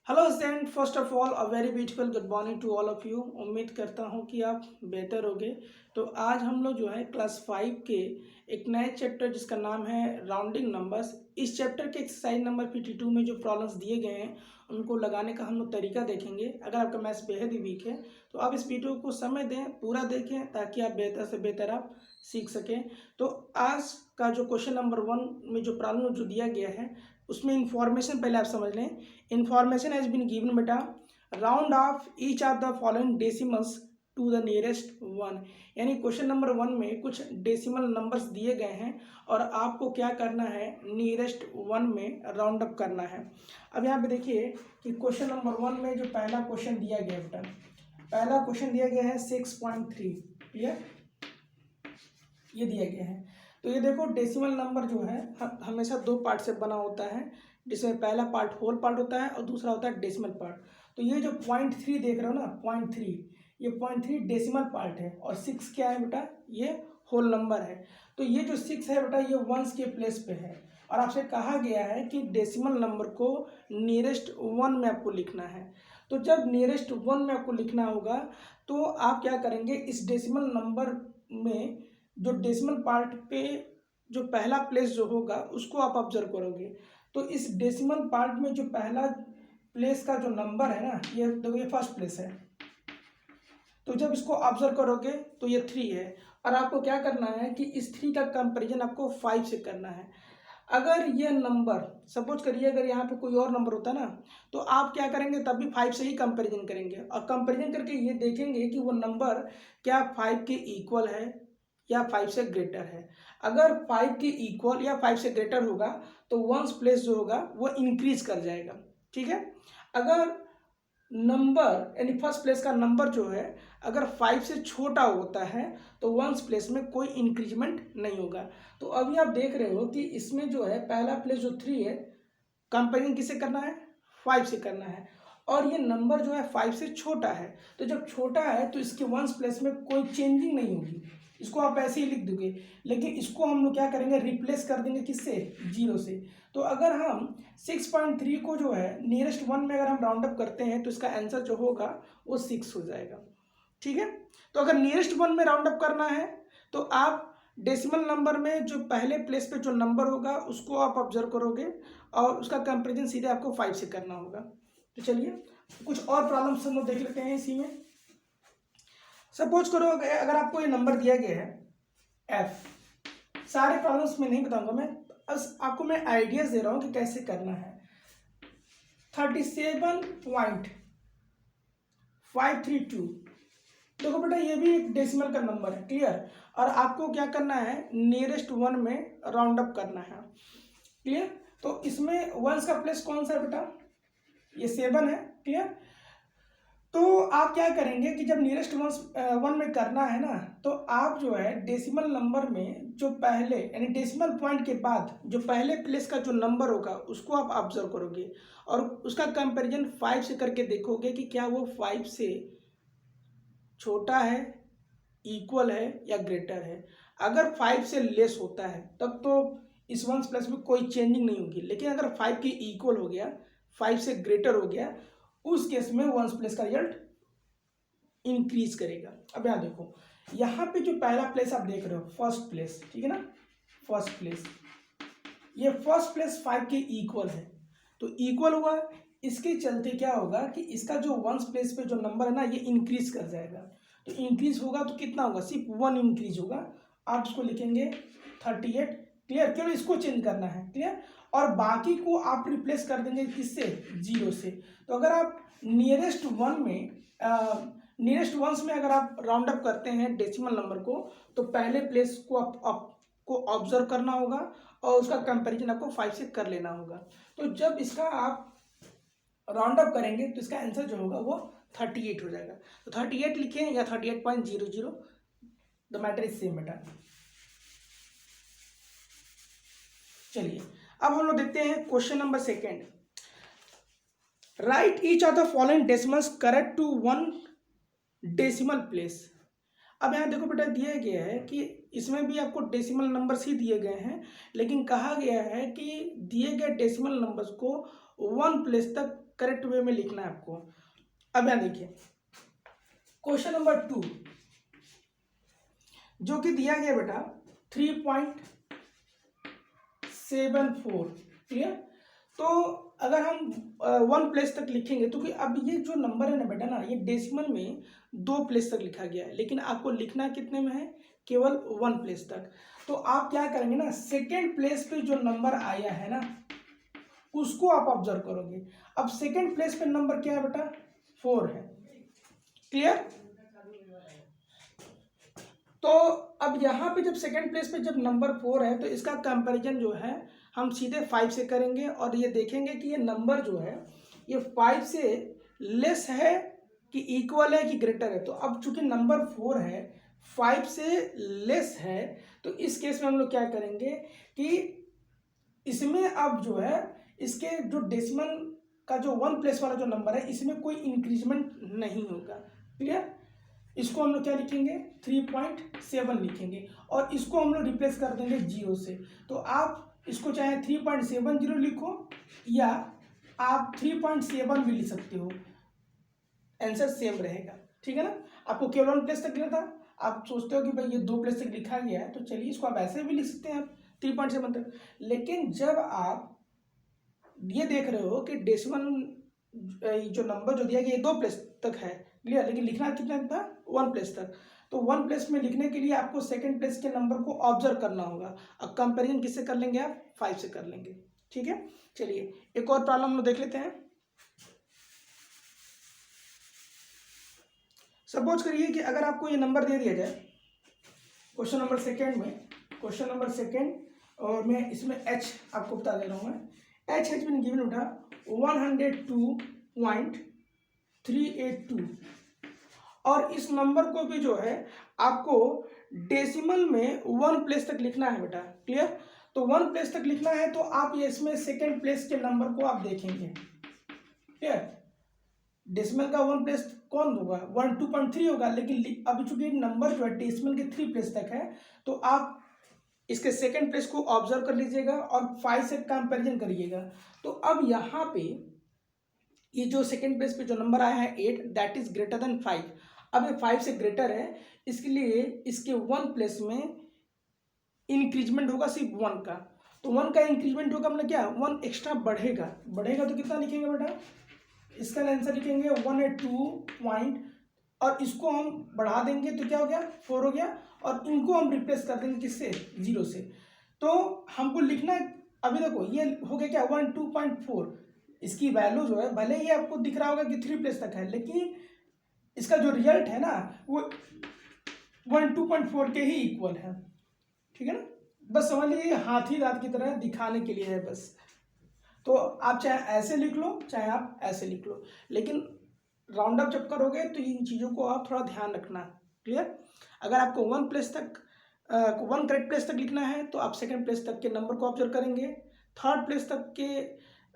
Hello student, first of all a very beautiful good morning to all of you. उम्मीद करता हूँ कि आप बेहतर होंगे। तो आज हम लोग जो है क्लास 5 के एक नए चैप्टर जिसका नाम है राउंडिंग नंबर्स, इस चैप्टर के एक्सरसाइज नंबर 52 में जो प्रॉब्लम्स दिए गए हैं उनको लगाने का हम लोग तरीका देखेंगे। अगर आपका मैथ्स बेहद ही वीक है तो आप इस वीडियो को समय दें, पूरा देखें ताकि आप बेहतर से बेहतर आप सीख सकें। तो आज का जो क्वेश्चन नंबर 1 में जो प्रॉब्लम जो दिया गया है उसमें इंफॉर्मेशन पहले आप समझ लें। Information has been given बेटा, round off each of the following decimals to the nearest one. यानी क्वेश्चन नंबर 1 में कुछ डेसिमल नंबर्स दिए गए हैं और आपको क्या करना है, नियरेस्ट वन में राउंड अप करना है। अब यहाँ पे देखिए कि क्वेश्चन नंबर 1 में जो पहला क्वेश्चन दिया गया बेटा, पहला क्वेश्चन दिया गया है 6.3। ये दिया गया है। तो ये देखो डेसिमल नंबर जो है हमेशा दो पार्ट से बना होता है, जिसमें पहला पार्ट होल पार्ट होता है और दूसरा होता है डेसिमल पार्ट। तो ये जो 0.3 देख रहे हो ना, 0.3, ये 0.3 डेसिमल पार्ट है और 6 क्या है बेटा, ये होल नंबर है। तो ये जो 6 है बेटा, ये वंस के प्लेस पे है और आपसे कहा गया है कि डेसिमल नंबर को नियरेस्ट वन में आपको लिखना है। तो जब नियरेस्ट वन में आपको लिखना होगा तो आप क्या करेंगे, इस डेसिमल नंबर में जो डेसिमल पार्ट पे जो पहला प्लेस जो होगा उसको आप ऑब्जर्व करोगे। तो इस डेसिमल पार्ट में जो पहला प्लेस का जो नंबर है ना, ये देखो, ये फर्स्ट प्लेस है। तो जब इसको ऑब्जर्व करोगे तो ये 3 है और आपको क्या करना है कि इस 3 का कंपैरिजन आपको 5 से करना है। अगर ये नंबर सपोज करिए, अगर यहाँ पे कोई और नंबर होता ना तो आप क्या करेंगे, तब भी 5 से ही कंपैरिजन करेंगे और कंपैरिजन करके ये देखेंगे कि वो नंबर क्या 5 के इक्वल है या 5 से ग्रेटर है। अगर 5 के इक्वल या 5 से ग्रेटर होगा तो वंस प्लेस जो होगा वो इंक्रीज कर जाएगा। ठीक है। अगर नंबर यानी फर्स्ट प्लेस का नंबर जो है अगर 5 से छोटा होता है तो वंस प्लेस में कोई इंक्रीजमेंट नहीं होगा। तो अभी आप देख रहे हो कि इसमें जो है पहला प्लेस जो 3 है, कंपेयरिंग किसे करना है, 5 से करना है और ये नंबर जो है 5 से छोटा है। तो जब छोटा है तो इसके वंस प्लेस में कोई चेंजिंग नहीं होगी, इसको आप ऐसे ही लिख दोगे। लेकिन इसको हम लोग क्या करेंगे, रिप्लेस कर देंगे किससे, 0 से। तो अगर हम 6.3 को जो है नियरेस्ट वन में अगर हम राउंड अप करते हैं तो इसका आंसर जो होगा वो 6 हो जाएगा। ठीक है। तो अगर नियरेस्ट वन में राउंड अप करना है तो आप डेसिमल नंबर में जो पहले प्लेस पे जो नंबर होगा उसको आप ऑब्जर्व करोगे और उसका कंपेरिजन सीधे आपको 5 से करना होगा। तो चलिए कुछ और प्रॉब्लम्स हम लोग देख लेते हैं इसी में। सपोज करो अगर आपको ये नंबर दिया गया है एफ, सारे प्रॉब्लम्स में नहीं बताऊंगा मैं, बस आपको मैं आइडियाज दे रहा हूं कि कैसे करना है। 37.532, देखो बेटा ये भी एक डेसिमल का नंबर है, क्लियर। और आपको क्या करना है, नियरेस्ट वन में राउंड अप करना है, क्लियर। तो इसमें वंस का प्लेस कौन सा है बेटा, ये 7 है, क्लियर। तो आप क्या करेंगे कि जब नियरेस्ट वन में करना है ना तो आप जो है डेसिमल नंबर में जो पहले यानी डेसिमल पॉइंट के बाद जो पहले प्लेस का जो नंबर होगा उसको आप ऑब्जर्व करोगे और उसका कंपैरिजन 5 से करके देखोगे कि क्या वो 5 से छोटा है, इक्वल है या ग्रेटर है। अगर 5 से लेस होता है तब तो इस वंस प्लस में कोई चेंजिंग नहीं होगी, लेकिन अगर 5 के इक्वल हो गया, 5 से ग्रेटर हो गया, उस केस में वंस प्लेस का रिजल्ट इंक्रीज करेगा। अब यहाँ देखो, यहाँ पे जो पहला प्लेस आप देख रहे हो फर्स्ट प्लेस, ठीक है ना, फर्स्ट प्लेस, ये फर्स्ट प्लेस 5 के इक्वल है। तो इक्वल हुआ, इसके चलते क्या होगा कि इसका जो वंस प्लेस पे जो नंबर है ना ये इंक्रीज कर जाएगा। तो इंक्रीज होगा तो कितना होगा, सिर्फ 1 इंक्रीज होगा। आप इसको लिखेंगे 38, क्लियर। केवल इसको चेंज करना है, क्लियर। और बाकी को आप रिप्लेस कर देंगे किससे, 0 से। तो अगर आप नियरेस्ट वन में नियरेस्ट वंस में अगर आप राउंड अप करते हैं डेसिमल नंबर को तो पहले प्लेस को आपको ऑब्जर्व करना होगा और उसका कंपैरिजन आपको 5 से कर लेना होगा। तो जब इसका आप राउंड अप करेंगे तो इसका आंसर जो होगा वो 38 हो जाएगा। तो 38 लिखें या 38.00, द मैटर इज सेम बेटा। चलिए अब हम लोग देखते हैं question number 2। Right each of the following decimals correct to one decimal place. अब यहाँ देखो बेटा दिया गया है कि इसमें भी आपको डेसिमल नंबर्स ही दिए गए हैं, लेकिन कहा गया है कि दिए गए डेसिमल नंबर्स को 1 प्लेस तक करेक्ट वे में लिखना है आपको। अब यहाँ देखिए क्वेश्चन नंबर 2 जो कि दिया गया बेटा 3.74, क्लियर। तो अगर हम 1 प्लेस तक लिखेंगे तो कि अब ये जो नंबर है ना बेटा ना, ये डेसिमल में 2 प्लेस तक लिखा गया है, लेकिन आपको लिखना कितने में है, केवल 1 प्लेस तक। तो आप क्या करेंगे ना, सेकेंड प्लेस पे जो नंबर आया है ना उसको आप ऑब्जर्व करोगे। अब सेकेंड प्लेस पे नंबर क्या है बेटा, 4 है, क्लियर। तो अब यहाँ पे जब सेकेंड प्लेस पे जब नंबर 4 है तो इसका कंपैरिजन जो है हम सीधे 5 से करेंगे और ये देखेंगे कि ये नंबर जो है ये 5 से लेस है कि इक्वल है कि ग्रेटर है। तो अब चूंकि नंबर 4 है, 5 से लेस है, तो इस केस में हम लोग क्या करेंगे कि इसमें अब जो है इसके जो डेसिमल का जो 1 प्लेस वाला जो नंबर है इसमें कोई इंक्रीजमेंट नहीं होगा, क्लियर। इसको हम लोग क्या लिखेंगे, 3.7 लिखेंगे और इसको हम लोग रिप्लेस कर देंगे 0 से। तो आप इसको चाहे 3.70 लिखो या आप 3.7 भी लिख सकते हो, आंसर सेम रहेगा, ठीक है ना। आपको केवल 1 प्लेस तक लिखना था, आप सोचते हो कि भाई ये 2 प्लेस तक लिखा गया है तो चलिए इसको आप ऐसे भी लिख सकते हैं आप 3.7 तक। लेकिन जब आप ये देख रहे हो कि डेसिमल जो नंबर जो दिया गया ये 2 प्लेस तक है, क्लियर, लेकिन लिखना कितना था, 1 प्लेस तक। तो 1 प्लेस में लिखने के लिए आपको सेकंड प्लेस के नंबर को ऑब्जर्व करना होगा। अब कंपेरिजन किससे कर लेंगे आप, 5 से कर लेंगे, ठीक है। चलिए एक और प्रॉब्लम हम देख लेते हैं। सपोज करिए कि अगर आपको ये नंबर दे दिया जाए क्वेश्चन नंबर सेकेंड में, क्वेश्चन नंबर सेकेंड, और मैं इसमें एच आपको बता दे रहा हूँ मैं, एच हैज बीन गिवन उठा 102.382 और इस नंबर को भी जो है आपको डेसिमल में 1 प्लेस तक लिखना है बेटा, क्लियर। तो 1 प्लेस तक लिखना है तो आप ये इसमें सेकेंड प्लेस के नंबर को आप देखेंगे, क्लियर। डेसिमल का 1 प्लेस कौन होगा, 102.3 होगा, लेकिन अभी चूंकि नंबर जो है डेसिमल के 3 प्लेस तक है तो आप इसके सेकेंड प्लेस को ऑब्जर्व कर लीजिएगा और 5 से कंपैरिजन करिएगा। तो अब यहाँ पे ये जो सेकेंड प्लेस पे जो नंबर आया है 8, दैट इज ग्रेटर देन 5। अब ये 5 से ग्रेटर है, इसके लिए इसके 1 प्लेस में इंक्रीजमेंट होगा सिर्फ 1 का। तो 1 का इंक्रीजमेंट होगा मतलब क्या, 1 एक्स्ट्रा बढ़ेगा, बढ़ेगा तो कितना लिखेंगे बेटा, इसका आंसर लिखेंगे 182 पॉइंट और इसको हम बढ़ा देंगे तो क्या हो गया, 4 हो गया, और इनको हम रिप्लेस कर देंगे किससे, 0 से। तो हमको लिखना है, अभी देखो ये हो गया क्या 102.4, इसकी वैल्यू जो है भले ही आपको दिख रहा होगा कि 3 प्लेस तक है, लेकिन इसका जो रिजल्ट है ना वो 102.4 के ही इक्वल है, ठीक है ना। बस समझ लीजिए हाथी दांत की तरह दिखाने के लिए है बस। तो आप चाहे ऐसे लिख लो चाहे आप ऐसे लिख लो, लेकिन राउंड अप जब करोगे तो इन चीज़ों को आप थोड़ा ध्यान रखना, क्लियर। अगर आपको 1 प्लेस तक 1 करेक्ट प्लेस तक लिखना है तो आप सेकंड प्लेस तक के नंबर को ऑब्जर्व करेंगे। थर्ड प्लेस तक के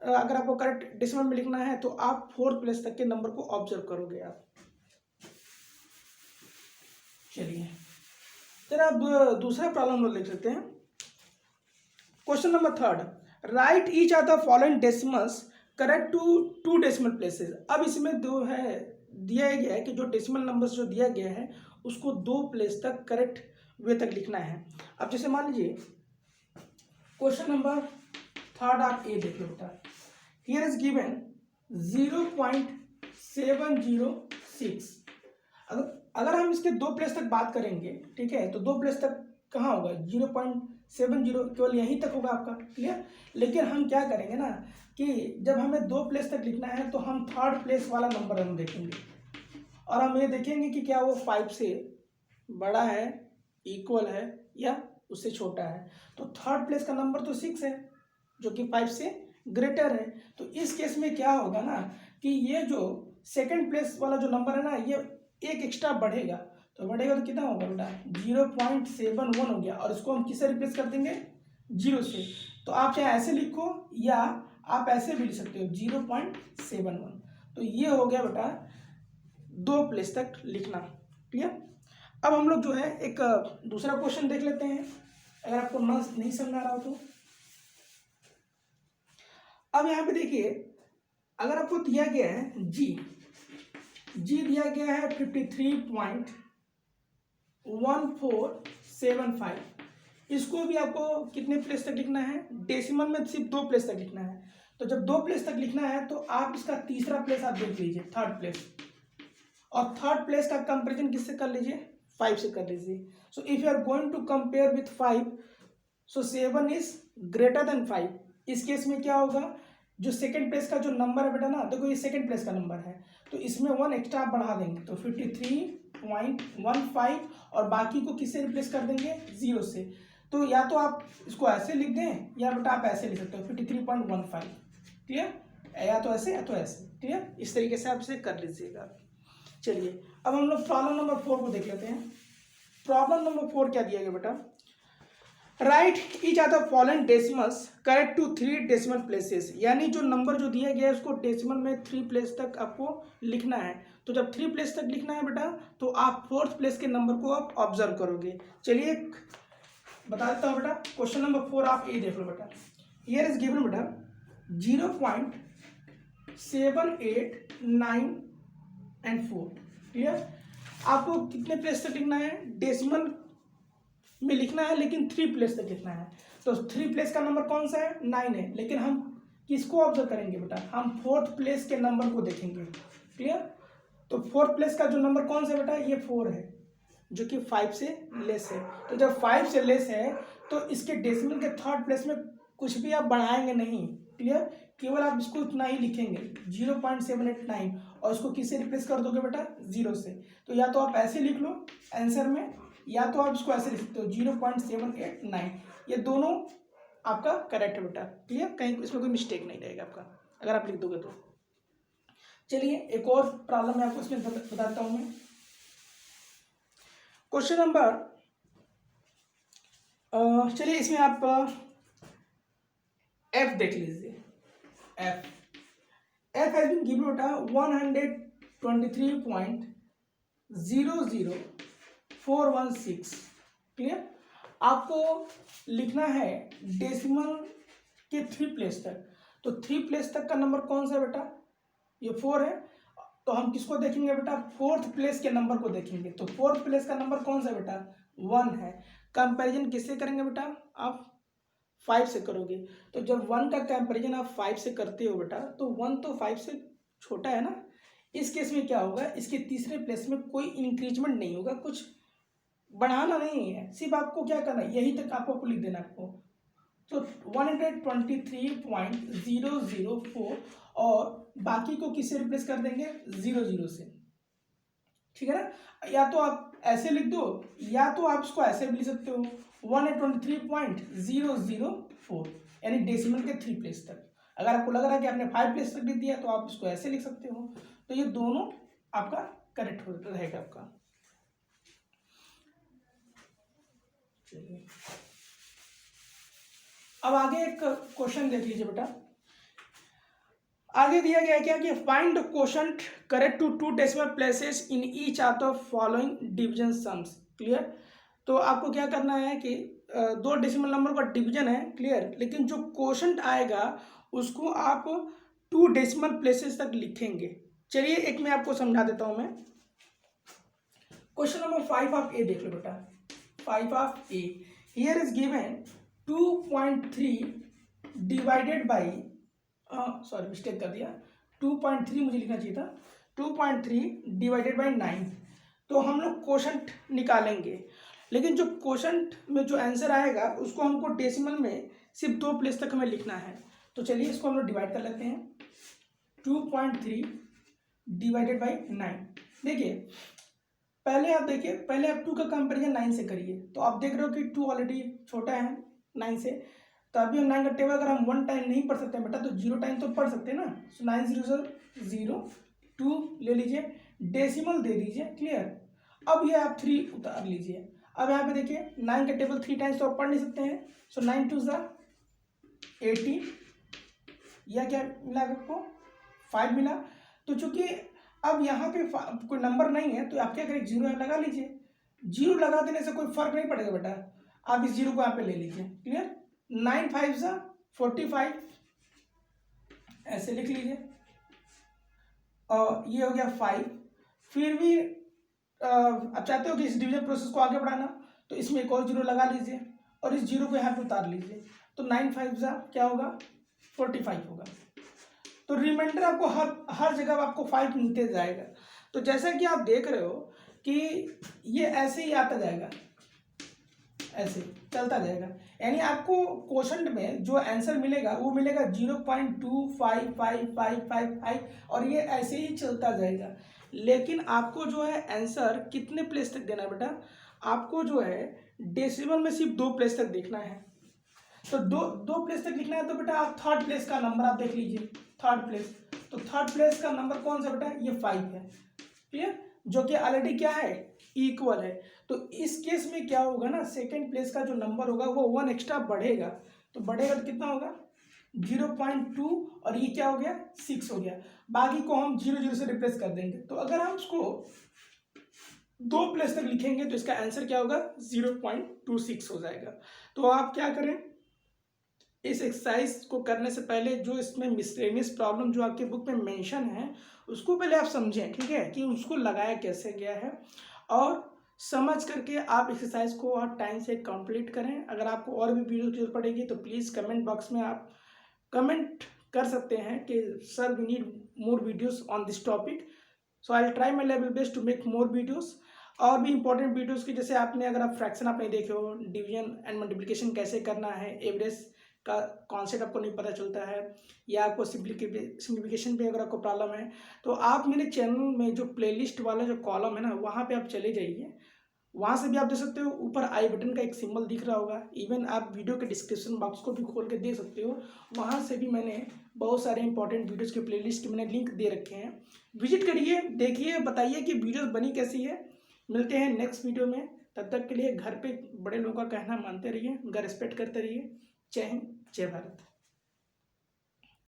अगर आपको करेक्ट डेसिमल में लिखना है तो आप 4th प्लेस तक के नंबर को ऑब्जर्व करोगे आप। चलिए फिर आप दूसरा प्रॉब्लम लिख सकते हैं। Question number 3, right each are the following decimals correct to 2 decimal places. अब इसमें दो है दिया गया है कि जो डेसिमल नंबर्स जो दिया गया है उसको 2 प्लेस तक करेक्ट वे तक लिखना है। अब जैसे मान लीजिए क्वेश्चन नंबर 3 आप ए देख लो बेटा, हियर इज गिवन 0.706। अगर हम इसके 2 प्लेस तक बात करेंगे, ठीक है, तो 2 प्लेस तक कहाँ होगा, 0.70 केवल यहीं तक होगा आपका, क्लियर। लेकिन हम क्या करेंगे ना कि जब हमें 2 प्लेस तक लिखना है तो हम 3rd प्लेस वाला नंबर हम देखेंगे और हम ये देखेंगे कि क्या वो 5 से बड़ा है, इक्वल है या उससे छोटा है। तो 3rd प्लेस का नंबर तो 6 है जो कि 5 से ग्रेटर है। तो इस केस में क्या होगा ना कि ये जो सेकंड प्लेस वाला जो नंबर है ना ये एक एक्स्ट्रा बढ़ेगा, तो बढ़ेगा तो कितना होगा बेटा, 0.71 हो गया, और इसको हम किससे रिप्लेस कर देंगे, 0 से। तो आप चाहे ऐसे लिखो या आप ऐसे भी लिख सकते हो 0.71। तो ये हो गया बेटा 2 प्लेस तक लिखना, क्लियर। अब हम लोग जो है एक दूसरा क्वेश्चन देख लेते हैं अगर आपको नहीं समझ आ रहा हो तो। अब यहाँ पे देखिए अगर आपको दिया गया है जी दिया गया है 53.1475, इसको भी आपको कितने प्लेस तक लिखना है, डेसिमल में सिर्फ 2 प्लेस तक लिखना है। तो जब 2 प्लेस तक लिखना है तो आप इसका तीसरा प्लेस आप देख लीजिए, थर्ड प्लेस, और थर्ड प्लेस का कंपेरिजन किससे कर लीजिए, 5 से कर लीजिए। So if you are going to compare with 5, so 7 is greater than 5। इस केस में क्या होगा, जो सेकंड प्लेस का जो नंबर है बेटा ना, देखो ये सेकंड प्लेस का नंबर है, तो इसमें 1 एक्स्ट्रा आप बढ़ा देंगे तो 53.15, और बाकी को किससे रिप्लेस कर देंगे, 0 से। तो या तो आप इसको ऐसे लिख दें या बेटा आप ऐसे लिख सकते हो 53.15, क्लियर, या तो ऐसे या तो ऐसे, क्लियर, इस तरीके से आप इसे कर लीजिएगा। चलिए अब हम लोग प्रॉब्लम नंबर 4 को देख लेते हैं। प्रॉब्लम नंबर 4 क्या दिया गया बेटा, right each are the following decimals correct to 3 decimal places, यानी जो नंबर जो दिया गया है उसको डेसिमल में 3 प्लेस तक आपको लिखना है। तो जब 3 प्लेस तक लिखना है बेटा तो आप 4th प्लेस के नंबर को आप ऑब्जर्व करोगे। चलिए बता देता हूँ बेटा, क्वेश्चन नंबर 4 आप ये देख लो बेटा, हियर इज गिवन बेटा 0.789 एंड 4, क्लियर। आपको कितने प्लेस तक लिखना है, डेसिमल में लिखना है, लेकिन 3 प्लेस तक लिखना है। तो 3 प्लेस का नंबर कौन सा है, 9 है, लेकिन हम किसको ऑब्जर्व करेंगे बेटा, हम 4th प्लेस के नंबर को देखेंगे, क्लियर। तो 4th प्लेस का जो नंबर कौन सा है बेटा, ये 4 है, जो कि 5 से लेस है। तो जब 5 से लेस है तो इसके डेसिमल के 3rd प्लेस में कुछ भी आप बढ़ाएंगे नहीं, क्लियर, केवल आप इसको इतना ही लिखेंगे 0.789, और उसको किससे रिप्लेस कर दोगे बेटा, 0 से। तो या तो आप ऐसे लिख लो आंसर में, या तो आप इसको ऐसे लिख सकते हो 0.789, ये दोनों आपका करेक्ट है बेटा, क्लियर, कहीं इसमें कोई मिस्टेक नहीं रहेगा आपका अगर आप लिख दोगे तो। चलिए एक और प्रॉब्लम मैं आपको इसमें बताता हूं मैं। क्वेश्चन नंबर, चलिए इसमें आप एफ देख लीजिए, एफ हैज बीन गिवन बेटा 123.00416, क्लियर। आपको लिखना है डेसिमल के 3 प्लेस तक, तो 3 प्लेस तक का नंबर कौन सा है बेटा, ये 4 है। तो हम किसको देखेंगे बेटा, 4th प्लेस के नंबर को देखेंगे। तो 4th प्लेस का नंबर कौन सा है बेटा, 1 है। कंपैरिजन किससे करेंगे बेटा, आप 5 से करोगे। तो जब 1 का कंपैरिजन आप 5 से करते हो बेटा, तो 1 तो 5 से छोटा है ना। इस केस में क्या होगा, इसके तीसरे प्लेस में कोई इंक्रीजमेंट नहीं होगा, कुछ बढ़ाना नहीं है, सिर्फ आपको क्या करना है, यही तक आपको लिख देना आपको। तो 123.004, और बाकी को किससे रिप्लेस कर देंगे, 0 से, ठीक है ना। या तो आप ऐसे लिख दो, या तो आप इसको ऐसे भी लिख सकते हो 123.004, यानी डेसिमल के 3 प्लेस तक। अगर आपको लग रहा है कि आपने 5 प्लेस तक लिख दिया तो आप इसको ऐसे लिख सकते हो। तो ये दोनों आपका करेक्ट हो रहेगा आपका। चलिए अब आगे एक क्वेश्चन देख लीजिए बेटा। आगे दिया गया है क्या कि find the quotient correct to 2 decimal places in each of the following division sums, clear. तो आपको क्या करना है कि 2 डेसिमल नंबर का डिवीजन है, क्लियर, लेकिन जो क्वोशंट आएगा उसको आप 2 डेसिमल प्लेसेस तक लिखेंगे। चलिए एक मैं आपको समझा देता हूं मैं। क्वेश्चन नंबर 5 ऑफ ए देख लो बेटा, 5 of A, here is given 2.3 divided by, sorry mistake कर दिया, 2.3 मुझे लिखना चाहिए था, 2.3 डिवाइडेड बाई 9। तो हम लोग क्वोशंट निकालेंगे, लेकिन जो क्वोशंट में जो आंसर आएगा उसको हमको डेसिमल में सिर्फ 2 प्लेस तक हमें लिखना है। तो चलिए इसको हम लोग डिवाइड कर लेते हैं, 2.3 डिवाइडेड बाई 9। देखिए पहले आप देखिए, पहले आप 2 का कंपेरिजन 9 से करिए, तो आप देख रहे हो कि 2 ऑलरेडी छोटा है 9 से। तो अभी हम 9 का टेबल अगर हम 1 टाइम नहीं पढ़ सकते बेटा, तो 0 टाइम तो पढ़ सकते हैं ना। सो 9 0 0, 2 ले लीजिए, डेसिमल दे दीजिए, क्लियर। अब ये आप 3 उतार लीजिए। अब यहाँ पे देखिए 9 का टेबल 3 टाइम्स तो आप पढ़ नहीं सकते हैं। सो 9 2 18, यह क्या मिला आपको, 5 मिला। तो चूंकि अब यहाँ पे कोई नंबर नहीं है तो आप क्या करें, 0 लगा लीजिए। 0 लगा देने से कोई फर्क नहीं पड़ेगा बेटा, आप इस 0 को यहाँ पे ले लीजिए, क्लियर। 9 5 45, ऐसे लिख लीजिए, और ये हो गया 5। फिर भी आप चाहते हो कि इस डिवीजन प्रोसेस को आगे बढ़ाना, तो इसमें एक और जीरो लगा लीजिए और इस जीरो को यहाँ पे उतार लीजिए, तो 9 5 जा क्या होगा 45 होगा। तो रिमाइंडर आपको हर जगह आपको 5 मिलते जाएगा। तो जैसा कि आप देख रहे हो कि ये ऐसे ही आता जाएगा, ऐसे चलता जाएगा, यानी आपको क्वेश्चन में जो आंसर मिलेगा वो मिलेगा 0.25555 और ये ऐसे ही चलता जाएगा। लेकिन आपको जो है आंसर कितने प्लेस तक देना है बेटा, आपको जो है डेसिमल में सिर्फ 2 प्लेस तक देखना है। तो दो प्लेस तक लिखना है, तो बेटा आप थर्ड प्लेस का नंबर आप देख लीजिए, थर्ड प्लेस। तो थर्ड प्लेस का नंबर कौन सा बेटा, ये 5 है, क्लियर, जो कि ऑलरेडी क्या है इक्वल है। तो इस केस में क्या होगा ना, सेकेंड प्लेस का जो नंबर होगा वो 1 एक्स्ट्रा बढ़ेगा, तो बढ़ेगा तो कितना होगा 0.2 और ये क्या हो गया 6 हो गया। बाकी को हम 0 0 से रिप्लेस कर देंगे। तो अगर हम उसको 2 प्लेस तक लिखेंगे तो इसका आंसर क्या होगा 0.26 हो जाएगा। तो आप क्या करें, इस एक्सरसाइज को करने से पहले जो इसमें मिसलेनियस प्रॉब्लम जो आपके बुक में मेंशन है उसको पहले आप समझें, ठीक है, कि उसको लगाया कैसे गया है, और समझ करके आप एक्सरसाइज को और टाइम से कंप्लीट करें। अगर आपको और भी वीडियो की जरूरत पड़ेगी तो प्लीज़ कमेंट बॉक्स में आप कमेंट कर सकते हैं कि sir we need more videos on this topic. So I will try my level best to make more videos. और भी इंपॉर्टेंट वीडियोस की, जैसे आपने अगर आप फ्रैक्शन आपने देखे हो, डिवीजन एंड मल्टीप्लिकेशन कैसे करना है, एवरेज का कॉन्सेप्ट आपको नहीं पता चलता है, या आपको सिंप्लीफिकेशन पे अगर आपको प्रॉब्लम है, तो आप मेरे चैनल में जो प्लेलिस्ट वाला जो कॉलम है ना वहाँ पे आप चले जाइए, वहाँ से भी आप देख सकते हो। ऊपर आई बटन का एक सिंबल दिख रहा होगा, इवन आप वीडियो के डिस्क्रिप्शन बॉक्स को भी खोल के देख सकते हो, वहाँ से भी मैंने बहुत सारे इंपॉर्टेंट वीडियोज़ के प्लेलिस्ट मैंने लिंक दे रखे हैं, विजिट करिए, देखिए, बताइए कि वीडियोस बनी कैसी है। मिलते हैं नेक्स्ट वीडियो में, तब तक के लिए घर पे बड़े लोगों का कहना मानते रहिए, उनका रिस्पेक्ट करते रहिए। जय हिंद, जय भारत।